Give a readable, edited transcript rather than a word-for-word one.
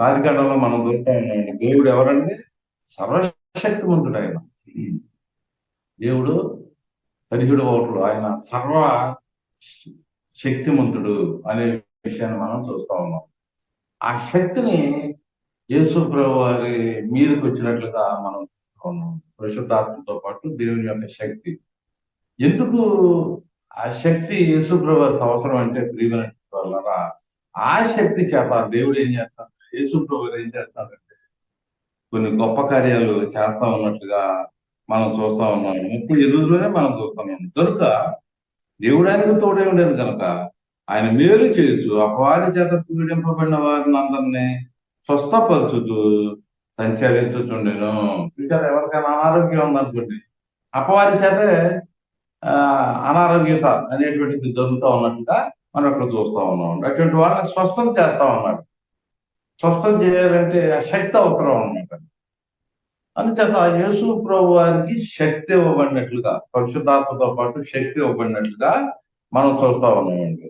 ఆదికాండంలో మనం చూస్తా ఉన్నామండి. దేవుడు ఎవరండి? సర్వశక్తిమంతుడు ఆయన. దేవుడు 17 ఆయన సర్వ శక్తిమంతుడు అనే విషయాన్ని మనం చూస్తా ఉన్నాం. ఆ శక్తిని యేసు ప్రభు వారి మీదకి వచ్చినట్లుగా మనం చూస్తా ఉన్నాం. పరిశుద్ధాత్మతో పాటు దేవుని యొక్క శక్తి. ఎందుకు ఆ శక్తి యేసు ప్రభు వారికి అవసరం అంటే ప్రియమైన వాళ్ళరా, ఆ శక్తి చేత దేవుడు ఏం చేస్తాడు, యేసు ప్రభు వారు ఏం చేస్తాడంటే కొన్ని గొప్ప కార్యాలు చేస్తా ఉన్నట్లుగా మనం చూస్తా ఉన్నాం. 38లోనే మనం చూస్తున్నాం. కనుక దేవుడు ఆయనకు తోడే ఉండేది కనుక ఆయన మేలు చేయొచ్చు. అపవాది చేత పీడింపబడిన వారిని అందరినీ స్వస్థపరచుతూ సంచరించుచుండెను. ఇంకా ఎవరికైనా అనారోగ్యం ఉందనుకోండి, అపవాది చేతే అనారోగ్యత అనేటువంటిది జరుగుతూ ఉన్నట్టుగా మనం ఇక్కడ చూస్తా ఉన్నాం. అటువంటి వాళ్ళని స్వస్థం చేస్తా ఉన్నాడు. స్వస్థం చేయాలంటే ఆ శక్తి అవసరం అన్నమాట. అందుచేత యేసు ప్రభు వారికి శక్తి ఇవ్వబడినట్లుగా, పరిశుద్ధాత్మతో పాటు శక్తి ఇవ్వబడినట్లుగా మనం చూస్తా ఉన్నామండి.